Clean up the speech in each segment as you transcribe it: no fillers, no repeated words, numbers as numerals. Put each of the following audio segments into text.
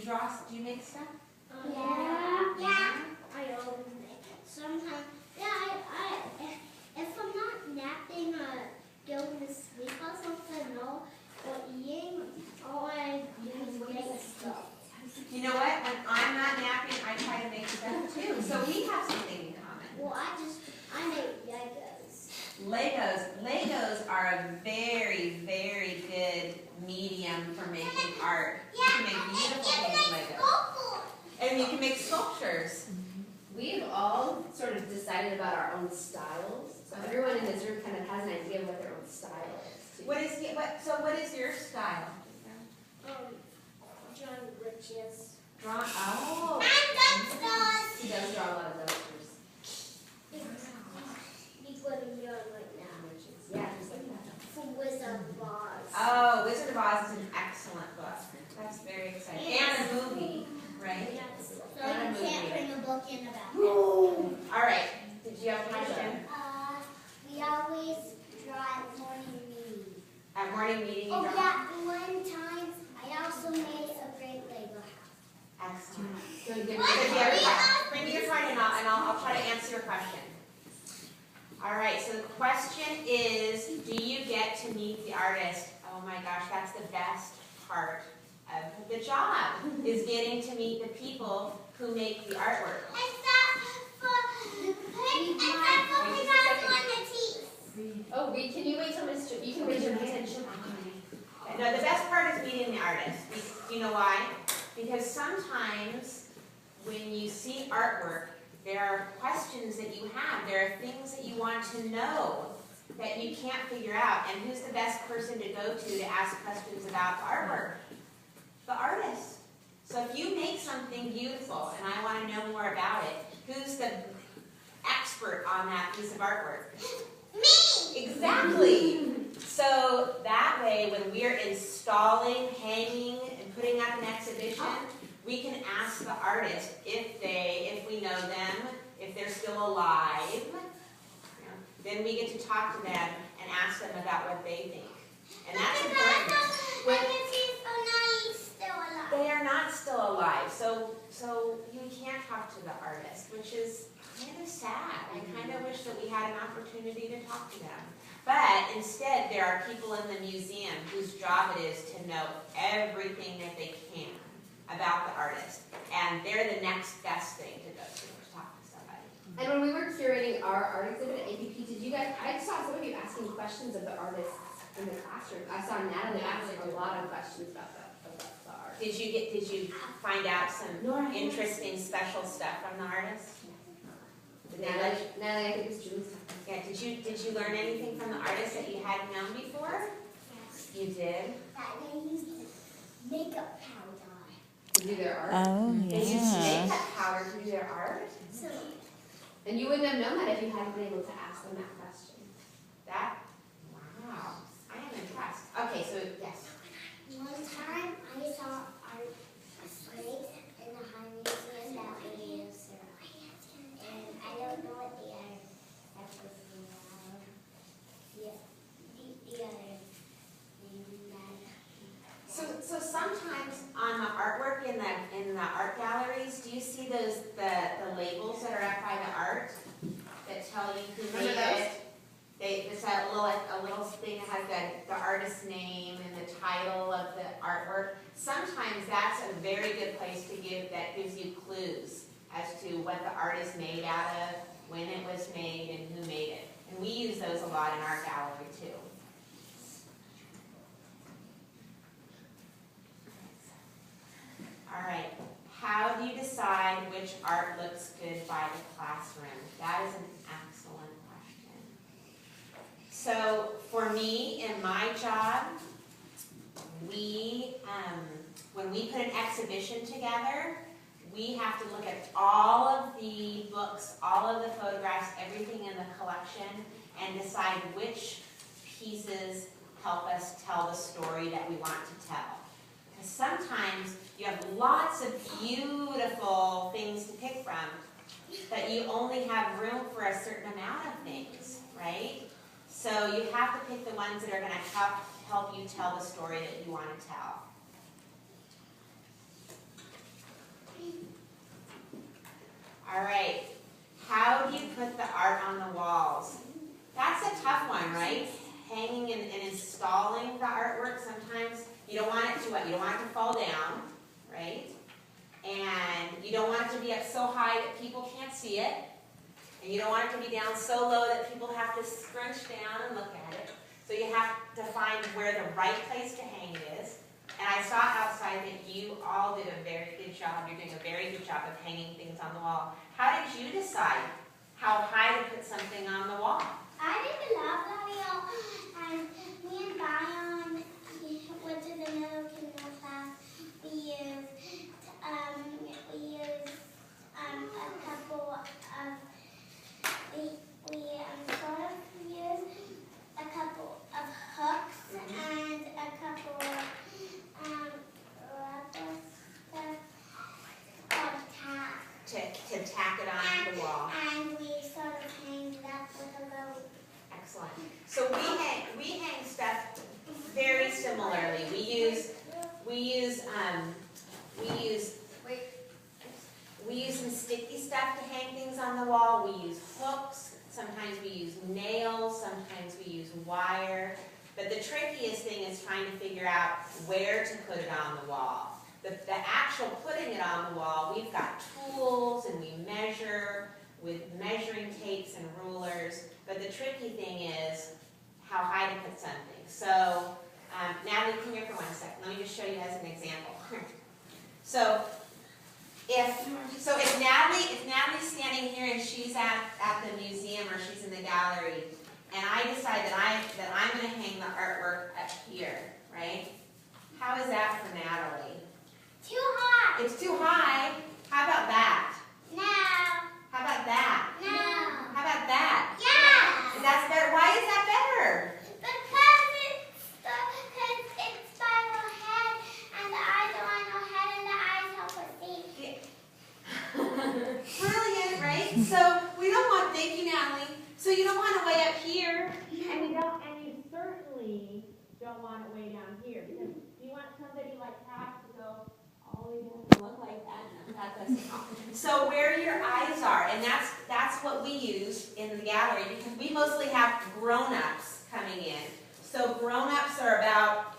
draw? Do you make stuff? Yeah. I always make it. Sometimes, if I'm not napping or going to sleep or something, or eating, all I do is make stuff. You know what? When I'm not napping, I try to make stuff too. So we have something in common. Well, I make Legos. Legos are a very, very good medium for making art. You can make beautiful things with Legos. And you can make sculptures. We've all sort of decided about our own styles. So everyone in this room kind of has an idea of what their own style is. What is your style? John Rich's. Draw. Oh. He does draw a lot of those. He's letting me on right now. Yeah, just like that. From Wizard of Oz. Oh, Wizard of Oz is an excellent book. That's very exciting. And a movie, right? Yes. So you can't bring a book in about that. All right. Did you have a question? We always draw at morning meeting. At morning meeting, you Oh draw? yeah, one time I also made a great Lego house. Excellent. So you get Bring me your card and I'll try to answer your question. All right, so the question is, do you get to meet the artist? Oh my gosh, that's the best part of the job, is getting to meet the people who make the artwork. Oh, can you wait till Mr. You can raise your hand. No, the best part is meeting the artist. Do you know why? Because sometimes when you see artwork, there are questions that you have. There are things that you want to know that you can't figure out. And who's the best person to go to ask questions about the artwork? The artist. So if you make something beautiful and I want to know more about it, who's the expert on that piece of artwork? Me! Exactly. So that way, when we're installing, hanging, and putting up an exhibition, we can ask the artist if we know them, if they're still alive. Then we get to talk to them and ask them about what they think. And that's important. They are not still alive, so you can't talk to the artist, which is kind of sad. I kind of wish that we had an opportunity to talk to them. But instead, there are people in the museum whose job it is to know everything that they can about the artist. And they're the next best thing to go to talk to somebody. And when we were curating our art exhibit at APP, did you guys, I saw some of you asking questions of the artists in the classroom. I saw Natalie asking a lot of questions about the art. Did you find out some interesting special stuff from the artist? Natalie, I think it's Julie's. Yeah, did you learn anything from the artist that you hadn't known before? Yes. You did? That they used makeup powder. To do their art. Oh, They used yeah. makeup powder to do their art? So, And you wouldn't have known that if you hadn't been able to ask them that question. Wow. I am impressed. Okay, so yes. one time I saw art slates in the High Museum that we used. And I don't know what the other stuff was about. The other thing that. So sometimes on the artwork in the art galleries, do you see the labels that are up by the art that tell you who made it? It's a little thing that has the artist's name and the title of the artwork. Sometimes that's a very good place that gives you clues as to what the art is made out of, when it was made, and who made it. And we use those a lot in our gallery too. All right. How do you decide which art looks good by the classroom? That is an excellent question. So for me, in my job, when we put an exhibition together, we have to look at all of the books, all of the photographs, everything in the collection, and decide which pieces help us tell the story that we want to tell. Because sometimes you have lots of beautiful things to pick from, but you only have room for a certain amount of things, right? So you have to pick the ones that are going to help you tell the story that you want to tell. All right. How do you put the art on the walls? That's a tough one, right? Hanging and installing the artwork, sometimes you don't want it to what? You don't want it to fall down, right? And you don't want it to be up so high that people can't see it. And you don't want it to be down so low that people have to scrunch down and look at it. So you have to find where the right place to hang it is. And I saw outside that you all did a very good job. You're doing a very good job of hanging things on the wall. How did you decide how high to put something on the wall? I did a love video, and me and Bion went to the middle kindergarten class. We used a couple of sort of used a couple of hooks and a couple of rubber stuff called tack. To tack it on the wall. And we sort of hanged it up with a little. Excellent. So we hang stuff very similarly. We use some sticky stuff to hang things on the wall. We use hooks. Sometimes we use nails. Sometimes we use wire. But the trickiest thing is trying to figure out where to put it on the wall. The actual putting it on the wall, we've got tools and we measure with measuring tapes and rulers. But the tricky thing is how high to put something. So, Natalie, come here for 1 second. Let me just show you as an example. So if Natalie's standing here and she's at the museum or she's in the gallery, and I decide that I'm going to hang the artwork up here, right? How is that for Natalie? Too high. It's too high. How about that? No. How about that? No. How about that? Yes. That's better. Why is that better? Because it's by the head, and the eyes are on the head, and the eyes help us see. Brilliant, right? So we don't want, thank you, Natalie. So you don't want it way up here, and you certainly don't want it way down here, because you want somebody like that to go all the way down and look like that. No, that doesn't help. So where your eyes are, and that's what we use in the gallery, because we mostly have grown-ups coming in. So grown-ups are about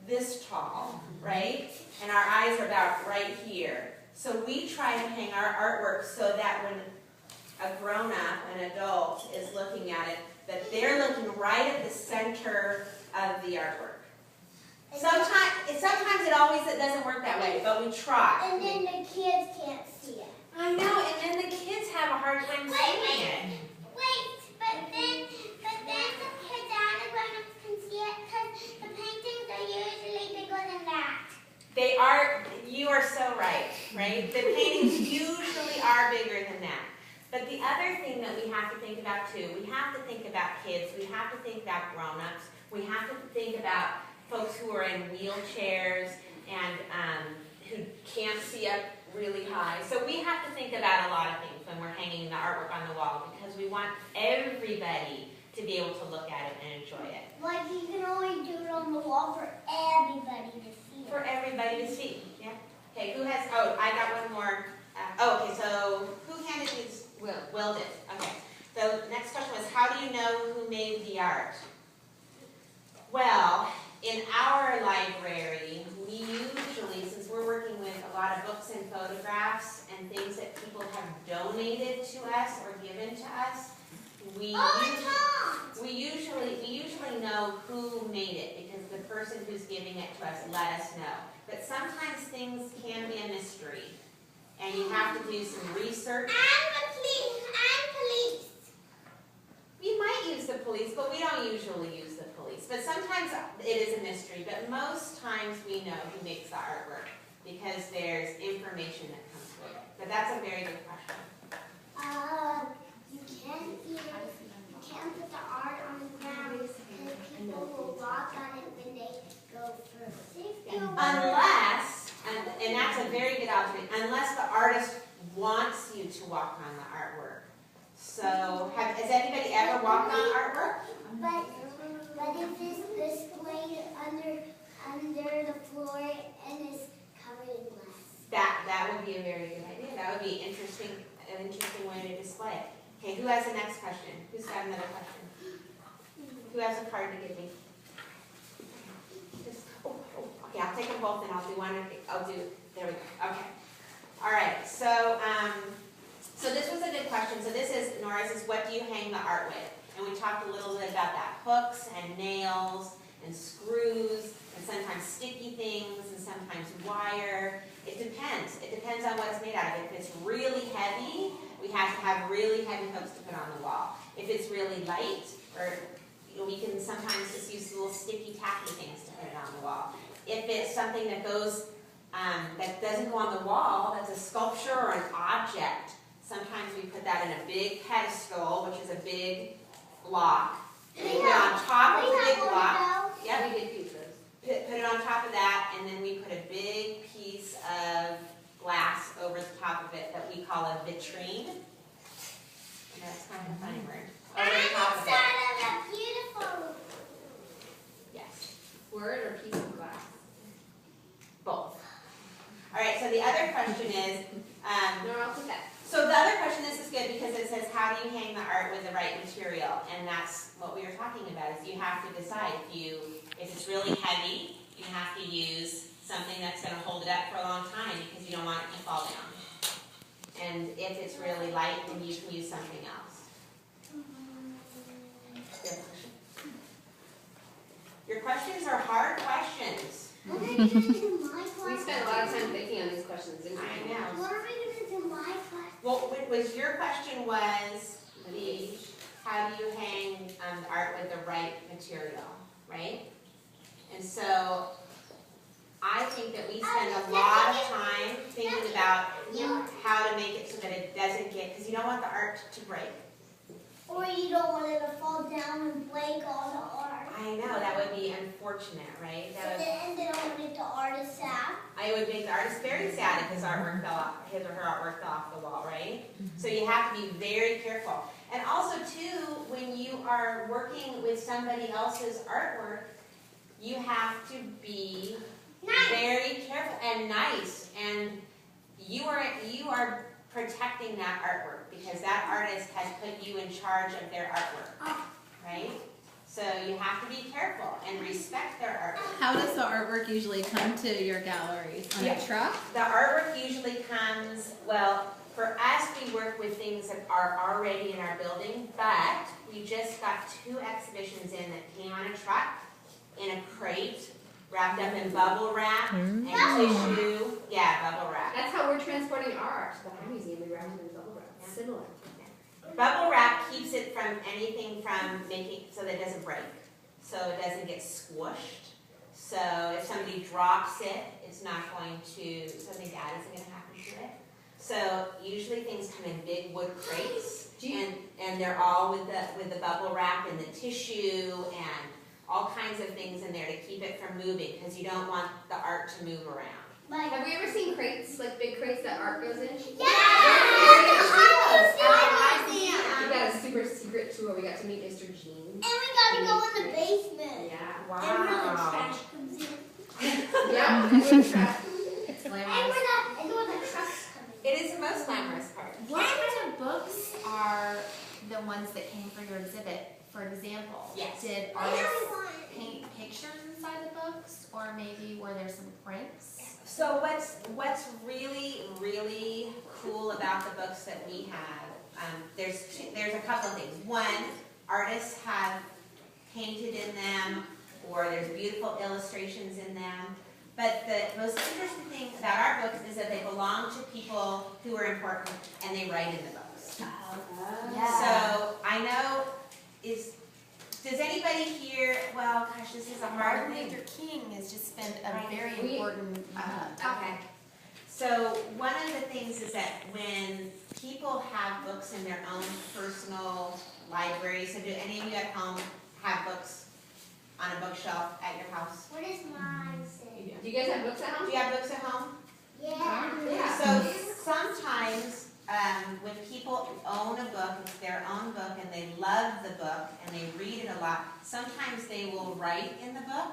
this tall, right? And our eyes are about right here. So we try to hang our artwork so that when a grown-up, an adult, is looking at it, that they're looking right at the center of the artwork. Sometimes it doesn't work that way, but we try. And then the kids can't see it. I know, and then the kids have a hard time seeing it. But then the kids and the grown-ups can see it, because the paintings are usually bigger than that. They are, you are so right? The paintings usually are bigger than that. But the other thing that we have to think about too, we have to think about kids, we have to think about grown-ups, we have to think about folks who are in wheelchairs and who can't see up really high. So we have to think about a lot of things when we're hanging the artwork on the wall, because we want everybody to be able to look at it and enjoy it. Like you can only do it on the wall for everybody to see. For everybody to see, yeah. Okay, who has, oh, I got one more. Okay, so who handed these? Will did. Okay, so next question was, how do you know who made the art? Well, in our library, we usually, since we're working with a lot of books and photographs and things that people have donated to us or given to us, we usually know who made it, because the person who's giving it to us let us know. But sometimes things can be a mystery, and you have to do some research. And police. We might use the police, but we don't usually use the police. But sometimes it is a mystery, but most times we know who makes the artwork, because there's information that comes with it. But that's a very good question. You can't put the art on the ground, because people will walk on it when they go through. Unless, and that's a very good observation, unless the artist wants you to walk on the artwork. So, has anybody ever walked on artwork? But if it's displayed under the floor and is covered in glass. That would be a very Okay, who has the next question? Who's got another question? Who has a card to give me? Okay, I'll take them both and I'll do one. There we go. Okay. All right. So, so this was a good question. So this is Nora's. Is what do you hang the art with? And we talked a little bit about that: hooks and nails and screws and sometimes sticky things and sometimes wire. It depends. It depends on what it's made out of. If it's really heavy, we have to have really heavy hooks to put on the wall. If it's really light, or we can sometimes just use little sticky tacky things to put it on the wall. If it's something that goes, that doesn't go on the wall, that's a sculpture or an object, sometimes we put that in a big pedestal, which is a big block. And we put it on top of the big block. Yeah, we did pieces. Put it on top of that, and then we put a big piece of glass over the top of it that we call a vitrine. And that's kind of a funny word. Over the top of it. Beautiful. Yes. Word or piece of glass? Both. All right, so the other question is, No, I'll take that. so the other question, this is good because it says, how do you hang the art with the right material? And that's what we were talking about, is you have to decide. If it's really heavy, you have to use something that's going to hold it up for a long time because you don't want it to fall down. And if it's really light, then you can use something else. Good. Your questions are hard questions. What are we going to do my question? We spent a lot of time thinking on these questions, didn't we? I know. What are we going to do my question? Well, your question was how do you hang the art with the right material, right? And so I think that we spend a lot of time thinking about how to make it so that it doesn't get, because you don't want the art to break. Or you don't want it to fall down and break all the art. I know, that would be unfortunate, right? And then it would make the artist sad. I would make the artist very sad if his artwork fell off, his or her artwork fell off the wall, right? So you have to be very careful. And also too, when you are working with somebody else's artwork, you have to be very careful and nice. And you are protecting that artwork because that artist has put you in charge of their artwork, right? So you have to be careful and respect their artwork. How does the artwork usually come to your galleries? On a truck? The artwork usually comes, well, for us we work with things that are already in our building, but we just got 2 exhibitions in that came on a truck, in a crate, wrapped up in bubble wrap and tissue. Yeah, bubble wrap. That's how we're transporting our art to the High Museum. We wrap it in bubble wrap. Yeah. Similar. Bubble wrap keeps it from anything from making, so that it doesn't break. So it doesn't get squished. So if somebody drops it, it's not going to, something bad isn't going to happen to it. So usually things come in big wood crates, and they're all with the bubble wrap and the tissue and all kinds of things in there to keep it from moving because you don't want the art to move around. Have we ever seen crates, like big crates that art goes in? Yeah! We got a super secret tour. We got to meet Mr. Jean. And we got to go in the basement. Yeah. And where the trash comes in. Yeah. And where the trash- It's And glamorous. where the trucks come in. It is the most glamorous part. What kind of books are the ones that came for your exhibit? For example, Yes. did I artists have one. paint pictures inside the books, or maybe were there some prints? So what's really, really cool about the books that we have, there's a couple of things. One, artists have painted in them, or there's beautiful illustrations in them. But the most interesting thing about our books is that they belong to people who are important, and they write in the books. So I know, does anybody here, well, gosh, this is a hard Martin thing. Luther King has just been a Right. very We- important Okay. So one of the things is that when people have books in their own personal library, so do any of you at home have books on a bookshelf at your house? What does mine say? Do you guys have books at Do home? you have books at home? Yeah. Yeah. So sometimes when people own a book, it's their own book, and they love the book, and they read it a lot, sometimes they will write in the book,